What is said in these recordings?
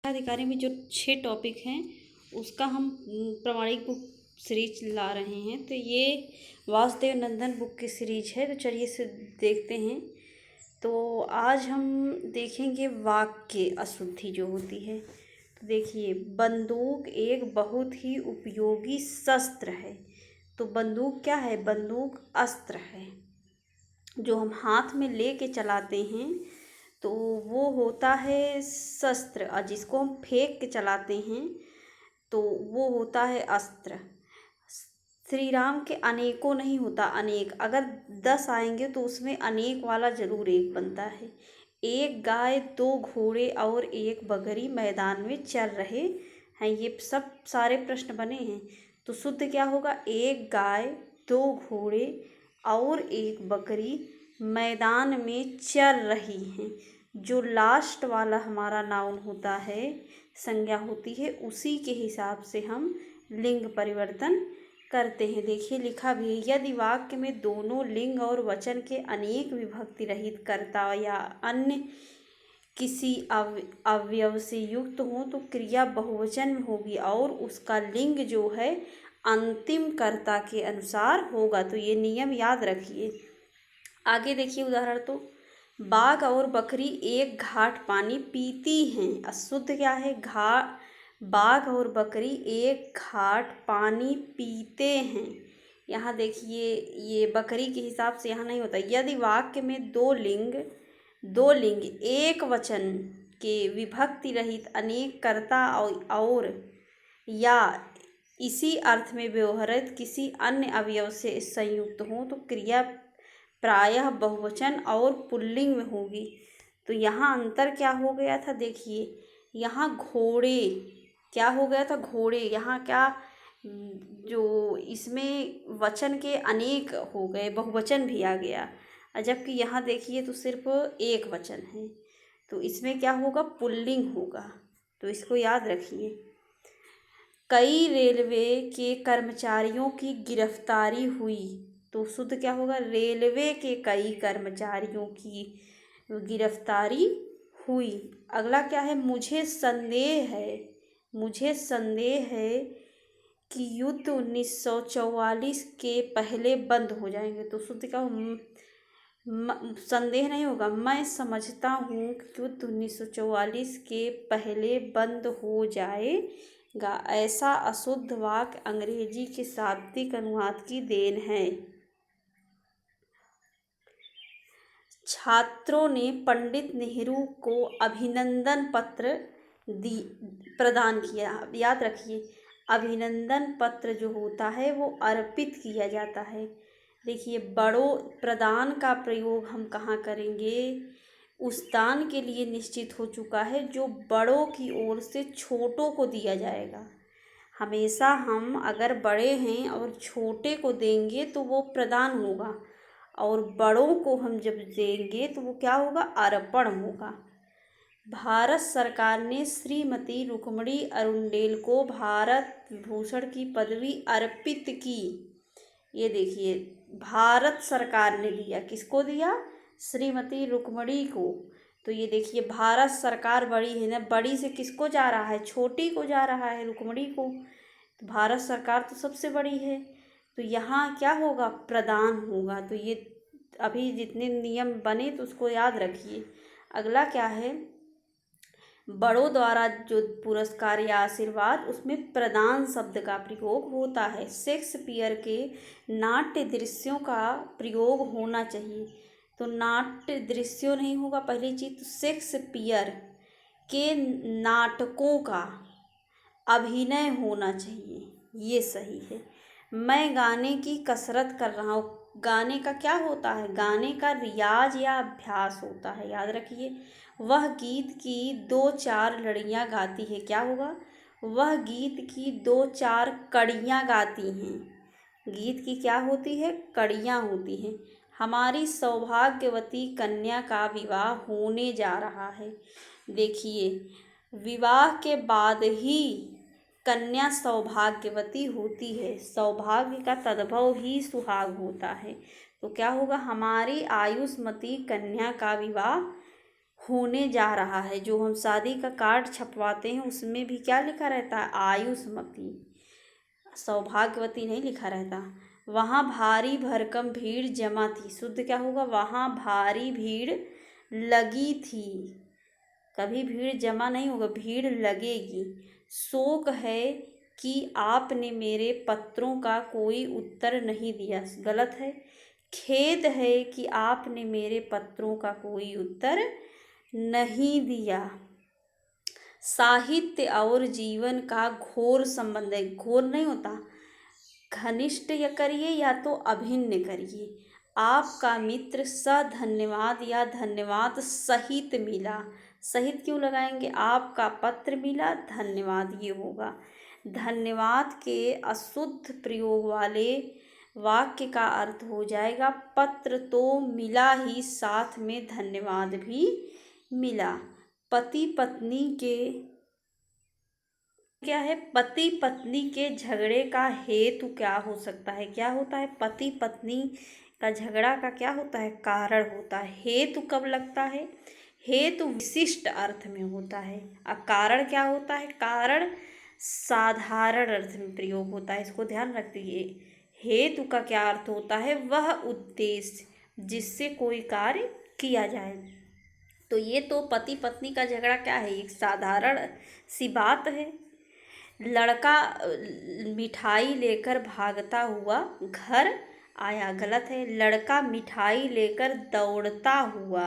अधिकारी में जो 6 टॉपिक हैं उसका हम प्रामाणिक बुक सीरीज ला रहे हैं। तो ये वासुदेव नंदन बुक की सीरीज है। तो चलिए इसे देखते हैं। तो आज हम देखेंगे वाक्य अशुद्धि जो होती है। तो देखिए, बंदूक एक बहुत ही उपयोगी शस्त्र है। तो बंदूक क्या है? बंदूक अस्त्र है जो हम हाथ में लेके चलाते हैं, तो वो होता है शस्त्र। और जिसको हम फेंक के चलाते हैं तो वो होता है अस्त्र। श्री राम के अनेकों नहीं होता, अनेक। अगर 10 आएंगे तो उसमें अनेक वाला जरूर एक बनता है। एक गाय, 2 घोड़े और 1 बकरी मैदान में चल रहे हैं। ये सब सारे प्रश्न बने हैं। तो शुद्ध क्या होगा? एक गाय, 2 घोड़े और 1 बकरी मैदान में चल रही हैं। जो लास्ट वाला हमारा नाउन होता है, संज्ञा होती है, उसी के हिसाब से हम लिंग परिवर्तन करते हैं। देखिए लिखा भी है, यदि वाक्य में दोनों लिंग और वचन के अनेक विभक्ति रहित कर्ता या अन्य किसी अवयव से युक्त हो तो क्रिया बहुवचन में होगी और उसका लिंग जो है अंतिम कर्ता के अनुसार होगा। तो ये नियम याद रखिए। आगे देखिए उदाहरण। तो बाघ और बकरी एक घाट पानी पीती हैं। अशुद्ध क्या है? बाघ और बकरी एक घाट पानी पीते हैं। यहाँ देखिए, ये बकरी के हिसाब से यहाँ नहीं होता। यदि वाक्य में दो लिंग एक वचन के विभक्ति रहित अनेक कर्ता और या इसी अर्थ में व्यवहारित किसी अन्य अवयव से संयुक्त हो तो क्रिया प्रायः बहुवचन और पुल्लिंग में होगी। तो यहाँ अंतर क्या हो गया था? देखिए, यहाँ घोड़े क्या हो गया था? घोड़े। यहाँ क्या, जो इसमें वचन के अनेक हो गए, बहुवचन भी आ गया। जबकि यहाँ देखिए तो सिर्फ एक वचन है, तो इसमें क्या होगा? पुल्लिंग होगा। तो इसको याद रखिए। कई रेलवे के कर्मचारियों की गिरफ्तारी हुई। तो शुद्ध क्या होगा? रेलवे के कई कर्मचारियों की गिरफ्तारी हुई। अगला क्या है? मुझे संदेह है कि युद्ध 1944 के पहले बंद हो जाएंगे। तो शुद्ध क्या हो? संदेह नहीं होगा, मैं समझता हूँ कि युद्ध 1944 के पहले बंद हो जाएगा। ऐसा अशुद्ध वाक्य अंग्रेजी के शाब्दिक अनुवाद की देन है। छात्रों ने पंडित नेहरू को अभिनंदन पत्र प्रदान किया। याद रखिए, अभिनंदन पत्र जो होता है वो अर्पित किया जाता है। देखिए, बड़ों प्रदान का प्रयोग हम कहाँ करेंगे? उस दान के लिए निश्चित हो चुका है जो बड़ों की ओर से छोटों को दिया जाएगा। हमेशा हम अगर बड़े हैं और छोटे को देंगे तो वो प्रदान होगा, और बड़ों को हम जब देंगे तो वो क्या होगा? अर्पण होगा। भारत सरकार ने श्रीमती रुक्मिणी अरुंडेल को भारत विभूषण की पदवी अर्पित की। ये देखिए, भारत सरकार ने दिया। किसको दिया? श्रीमती रुक्मिणी को। तो ये देखिए, भारत सरकार बड़ी है ना, बड़ी से किसको जा रहा है? छोटी को जा रहा है, रुक्मिणी को। तो भारत सरकार तो सबसे बड़ी है, तो यहाँ क्या होगा? प्रदान होगा। तो ये अभी जितने नियम बने तो उसको याद रखिए। अगला क्या है? बड़ों द्वारा जो पुरस्कार या आशीर्वाद, उसमें प्रदान शब्द का प्रयोग होता है। शेक्सपियर के नाट्य दृश्यों का प्रयोग होना चाहिए। तो नाट्य दृश्यों नहीं होगा पहली चीज। तो शेक्सपियर के नाटकों का अभिनय होना चाहिए, ये सही है। मैं गाने की कसरत कर रहा हूँ। गाने का क्या होता है? गाने का रियाज या अभ्यास होता है। याद रखिए, वह गीत की 2-4 लड़ियाँ गाती है। क्या होगा? वह गीत की 2-4 कड़ियाँ गाती हैं। गीत की क्या होती है? कड़ियाँ होती हैं। हमारी सौभाग्यवती कन्या का विवाह होने जा रहा है। देखिए, विवाह के बाद ही कन्या सौभाग्यवती होती है। सौभाग्य का तद्भव ही सुहाग होता है। तो क्या होगा? हमारी आयुष्मती कन्या का विवाह होने जा रहा है। जो हम शादी का कार्ड छपवाते हैं उसमें भी क्या लिखा रहता है, आयुष्मती, सौभाग्यवती नहीं लिखा रहता। वहाँ भारी भरकम भीड़ जमा थी, शुद्ध क्या होगा, वहाँ भारी भीड़ लगी थी। कभी भीड़ जमा नहीं होगा, भीड़ लगेगी। शोक है कि आपने मेरे पत्रों का कोई उत्तर नहीं दिया, गलत है। खेद है कि आपने मेरे पत्रों का कोई उत्तर नहीं दिया। साहित्य और जीवन का घोर संबंध है, घोर नहीं होता, घनिष्ठ या करिए या तो अभिन्न करिए। आपका मित्र धन्यवाद या धन्यवाद सहित मिला, सहित क्यों लगाएंगे, आपका पत्र मिला, धन्यवाद ये होगा। धन्यवाद के अशुद्ध प्रयोग वाले वाक्य का अर्थ हो जाएगा पत्र तो मिला ही, साथ में धन्यवाद भी मिला। पति पत्नी के क्या है, पति पत्नी के झगड़े का हेतु क्या हो सकता है, क्या होता है, पति पत्नी का झगड़ा का क्या होता है, कारण होता है। हेतु कब लगता है, हेतु विशिष्ट अर्थ में होता है। अब कारण क्या होता है, कारण साधारण अर्थ में प्रयोग होता है, इसको ध्यान रखिए। हेतु का क्या अर्थ होता है, वह उद्देश्य जिससे कोई कार्य किया जाए। तो ये तो पति पत्नी का झगड़ा क्या है, एक साधारण सी बात है। लड़का मिठाई लेकर भागता हुआ घर आया, गलत है। लड़का मिठाई लेकर दौड़ता हुआ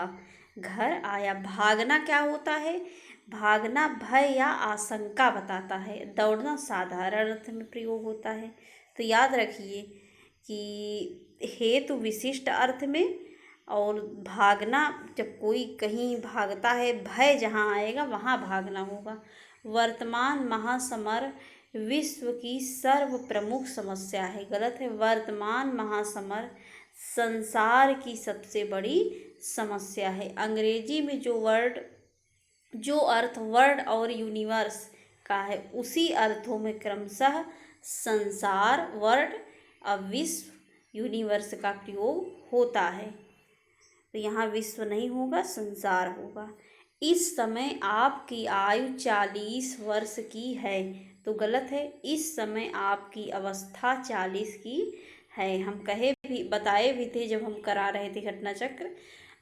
घर आया। भागना क्या होता है, भागना भय या आशंका बताता है, दौड़ना साधारण अर्थ में प्रयोग होता है। तो याद रखिए कि हेतु विशिष्ट अर्थ में, और भागना जब कोई कहीं भागता है, भय जहाँ आएगा वहाँ भागना होगा। वर्तमान महासमर विश्व की सर्व प्रमुख समस्या है, गलत है। वर्तमान महासमर संसार की सबसे बड़ी समस्या है। अंग्रेजी में जो अर्थ वर्ल्ड और यूनिवर्स का है, उसी अर्थों में क्रमशः संसार, वर्ल्ड और विश्व, यूनिवर्स का प्रयोग होता है। तो यहाँ विश्व नहीं होगा, संसार होगा। इस समय आपकी आयु 40 वर्ष की है, तो गलत है। इस समय आपकी अवस्था 40 की है। हम बताए भी थे जब हम करा रहे थे घटना चक्र।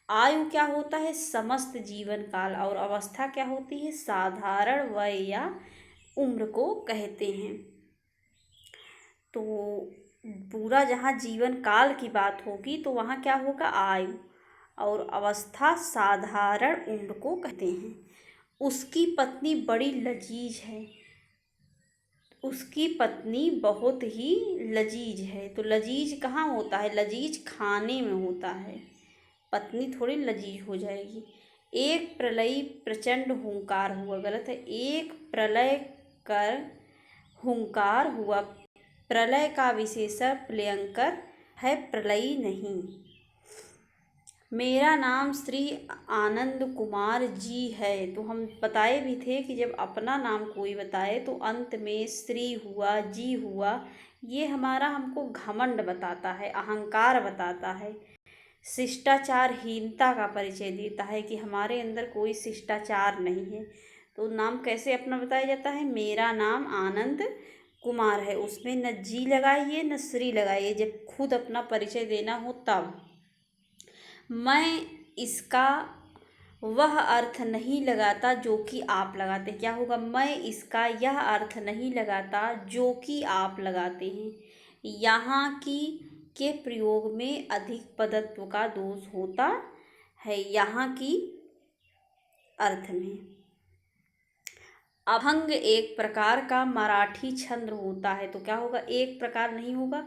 आयु क्या होता है, समस्त जीवन काल, और अवस्था क्या होती है, साधारण वय या उम्र को कहते हैं। तो पूरा जहाँ जीवन काल की बात होगी तो वहाँ क्या होगा, आयु, और अवस्था साधारण उम्र को कहते हैं। उसकी पत्नी बड़ी लजीज है, उसकी पत्नी बहुत ही लजीज है। तो लजीज कहाँ होता है, लजीज खाने में होता है, पत्नी थोड़ी लजीज हो जाएगी। एक प्रलय प्रचंड हुंकार हुआ, गलत है। एक प्रलय कर हुंकार हुआ, प्रलय का विशेषण प्लयंकर है, प्रलयी नहीं। मेरा नाम श्री आनंद कुमार जी है। तो हम बताए भी थे कि जब अपना नाम कोई बताए तो अंत में श्री हुआ, जी हुआ, ये हमारा हमको घमंड बताता है, अहंकार बताता है, शिष्टाचारहीनता का परिचय देता है कि हमारे अंदर कोई शिष्टाचार नहीं है। तो नाम कैसे अपना बताया जाता है, मेरा नाम आनंद कुमार है, उसमें न जी लगाइए न श्री लगाइए, जब खुद अपना परिचय देना हो तब। मैं इसका वह अर्थ नहीं लगाता जो कि आप लगाते, क्या होगा, मैं इसका यह अर्थ नहीं लगाता जो कि आप लगाते हैं। यहाँ की के प्रयोग में अधिक पदत्व का दोष होता है, यहाँ की अर्थ में। अभंग एक प्रकार का मराठी छंद होता है, तो क्या होगा, एक प्रकार नहीं होगा,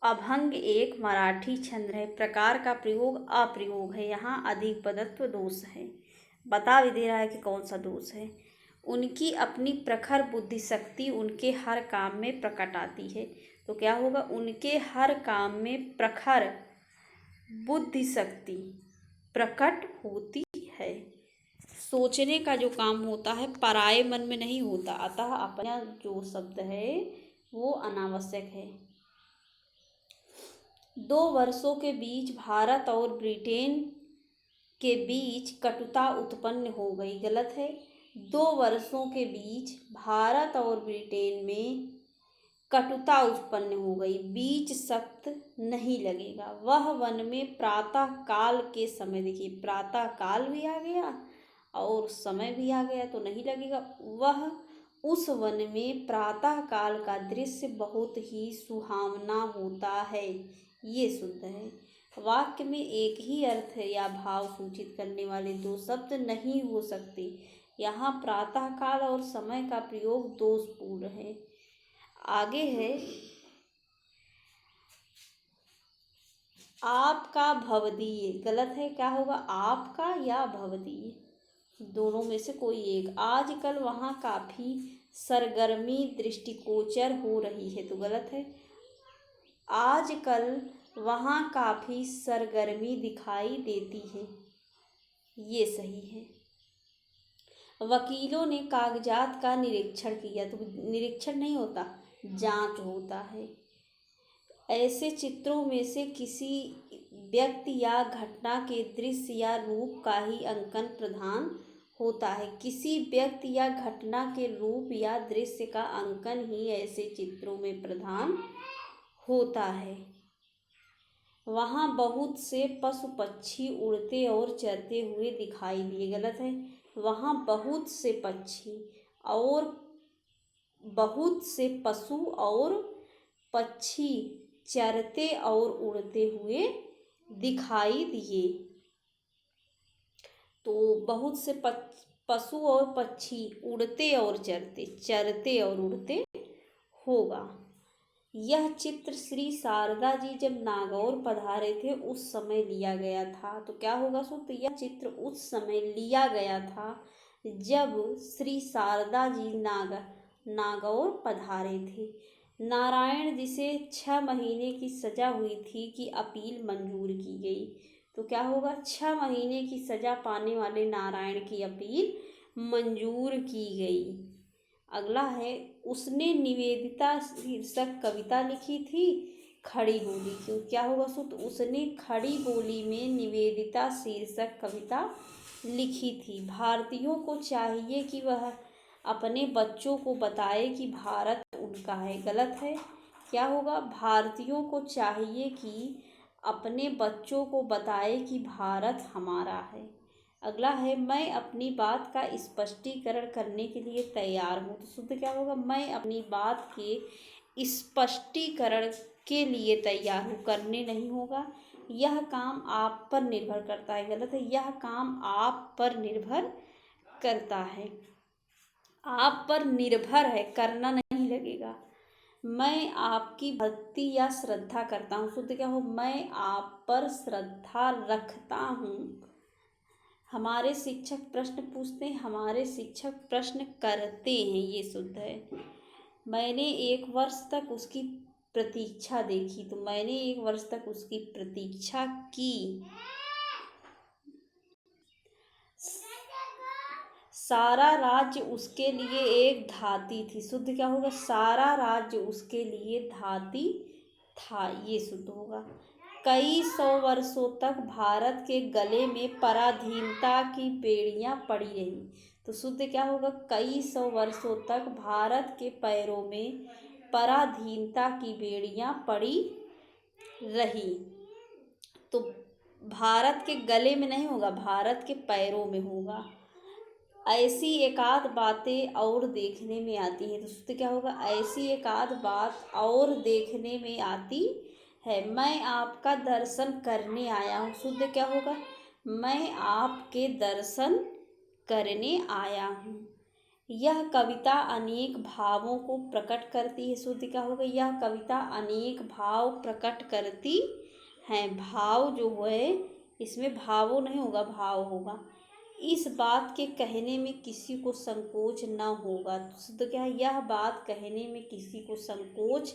अभंग एक मराठी छंद है, प्रकार का प्रयोग अप्रयोग है, यहाँ अधिक पदत्व दोष है। बता भी दे रहा है कि कौन सा दोष है। उनकी अपनी प्रखर बुद्धि शक्ति उनके हर काम में प्रकट आती है, तो क्या होगा, उनके हर काम में प्रखर बुद्धि शक्ति प्रकट होती है। सोचने का जो काम होता है पराये मन में नहीं होता, अतः अपना जो शब्द है वो अनावश्यक है। 2 वर्षों के बीच भारत और ब्रिटेन के बीच कटुता उत्पन्न हो गई। गलत है। 2 वर्षों के बीच भारत और ब्रिटेन में कटुता उत्पन्न हो गई। बीच शब्द नहीं लगेगा। वह वन में प्रातः काल के समय, देखिए प्रातः काल भी आ गया और समय भी आ गया तो नहीं लगेगा। वह उस वन में प्रातः काल का दृश्य बहुत ही सुहावना होता है। ये शुद्ध है। वाक्य में एक ही अर्थ या भाव सूचित करने वाले 2 शब्द नहीं हो सकते। यहाँ प्रातः काल और समय का प्रयोग दोषपूर्ण है। आगे है, आपका भवदीय। गलत है। क्या होगा? आपका या भवदीय, दोनों में से कोई एक। आजकल वहाँ काफ़ी सरगर्मी दृष्टिगोचर हो रही है, तो गलत है। आजकल वहाँ काफ़ी सरगर्मी दिखाई देती है, ये सही है। वकीलों ने कागजात का निरीक्षण किया, तो निरीक्षण नहीं होता, जांच होता है। ऐसे चित्रों में से किसी व्यक्ति या घटना के दृश्य या रूप का ही अंकन प्रधान होता है। किसी व्यक्ति या घटना के रूप या दृश्य का अंकन ही ऐसे चित्रों में प्रधान होता है। वहाँ बहुत से पशु पक्षी उड़ते और चरते हुए दिखाई दिए। गलत है। वहाँ बहुत से पक्षी और बहुत से पशु और पक्षी चरते और उड़ते हुए दिखाई दिए। तो बहुत से पशु और पक्षी उड़ते और चरते और उड़ते होगा। यह चित्र श्री शारदा जी जब नागौर पधारे थे उस समय लिया गया था, तो क्या होगा? तो यह चित्र उस समय लिया गया था जब श्री शारदा जी नागौर पधारे थे। नारायण जी से 6 महीने की सजा हुई थी कि अपील मंजूर की गई, तो क्या होगा? 6 महीने की सजा पाने वाले नारायण की अपील मंजूर की गई। अगला है, उसने निवेदिता शीर्षक कविता लिखी थी खड़ी बोली क्यों? क्या होगा? तो उसने खड़ी बोली में निवेदिता शीर्षक कविता लिखी थी। भारतीयों को चाहिए कि वह अपने बच्चों को बताए कि भारत उनका है। गलत है। क्या होगा? भारतीयों को चाहिए कि अपने बच्चों को बताए कि भारत हमारा है। अगला है, मैं अपनी बात का स्पष्टीकरण करने के लिए तैयार हूँ, तो शुद्ध क्या होगा? मैं अपनी बात के स्पष्टीकरण के लिए तैयार हूँ, करने नहीं होगा। यह काम आप पर निर्भर करता है। गलत है। यह काम आप पर निर्भर करता है, आप पर निर्भर है, करना नहीं लगेगा। मैं आपकी भक्ति या श्रद्धा करता हूँ, शुद्ध क्या हो? मैं आप पर श्रद्धा रखता हूँ। हमारे शिक्षक प्रश्न पूछते हैं, हमारे शिक्षक प्रश्न करते हैं, ये शुद्ध है। मैंने 1 वर्ष तक उसकी प्रतीक्षा देखी, तो मैंने 1 वर्ष तक उसकी प्रतीक्षा की। सारा राज्य उसके लिए एक धाती थी, शुद्ध क्या होगा? सारा राज्य उसके लिए धाती था, ये शुद्ध होगा। कई 100 वर्षों तक भारत के गले में पराधीनता की बेड़ियां पड़ी रही, तो शुद्ध क्या होगा? कई 100 वर्षों तक भारत के पैरों में पराधीनता की बेड़ियां पड़ी रही। तो भारत के गले में नहीं होगा, भारत के पैरों में होगा। ऐसी एकाध बातें और देखने में आती हैं, तो शुद्ध क्या होगा? ऐसी एकाध बात और देखने में आती है। मैं आपका दर्शन करने आया हूँ, शुद्ध क्या होगा? मैं आपके दर्शन करने आया हूँ। यह कविता अनेक भावों को प्रकट करती है, शुद्ध क्या होगा? यह कविता अनेक भाव प्रकट करती है। भाव जो है इसमें भावों नहीं होगा, भाव होगा। इस बात के कहने में किसी को संकोच न होगा, तो शुद्ध क्या है? यह बात कहने में किसी को संकोच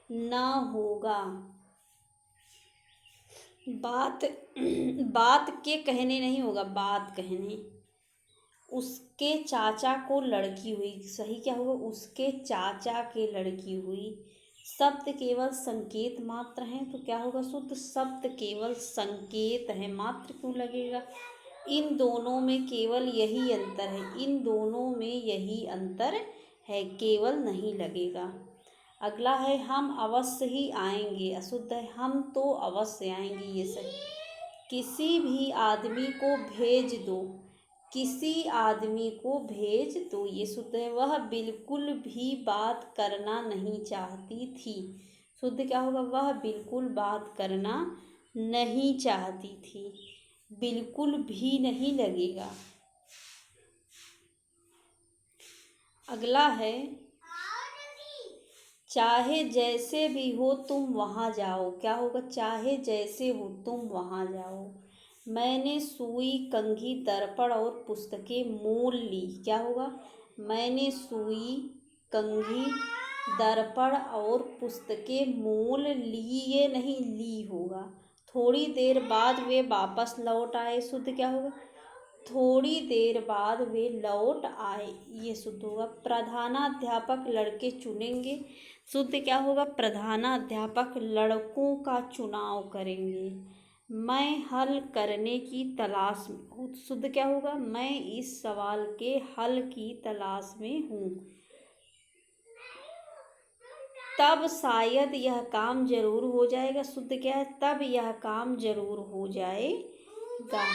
न होगा। बात के कहने नहीं होगा, बात कहने। उसके चाचा को लड़की हुई, सही क्या होगा? उसके चाचा के लड़की हुई। शब्द केवल संकेत मात्र हैं, तो क्या होगा? शुद्ध शब्द केवल संकेत है, मात्र क्यों लगेगा? इन दोनों में केवल यही अंतर है, इन दोनों में यही अंतर है, केवल नहीं लगेगा। अगला है हम अवश्य ही आएंगे, अशुद्ध है हम तो अवश्य आएंगे, ये सही। किसी भी आदमी को भेज दो, किसी आदमी को भेज दो, ये शुद्ध है। वह बिल्कुल भी बात करना नहीं चाहती थी, शुद्ध क्या होगा? वह बिल्कुल बात करना नहीं चाहती थी, बिल्कुल भी नहीं लगेगा। अगला है चाहे जैसे भी हो तुम वहाँ जाओ, क्या होगा? चाहे जैसे हो तुम वहाँ जाओ। मैंने सुई, कंघी, दर्पण और पुस्तकें मोल ली, क्या होगा? मैंने सुई, कंघी, दर्पण और पुस्तकें मोल लिए, नहीं ली होगा। थोड़ी देर बाद वे वापस लौट आए, शुद्ध क्या होगा? थोड़ी देर बाद वे लौट आए, ये शुद्ध होगा। प्रधानाध्यापक लड़के चुनेंगे, शुद्ध क्या होगा? प्रधानाध्यापक लड़कों का चुनाव करेंगे। मैं हल करने की तलाश में हूँ, शुद्ध क्या होगा? मैं इस सवाल के हल की तलाश में हूँ। तब शायद यह काम जरूर हो जाएगा, शुद्ध क्या है? तब यह काम जरूर हो जाएगा।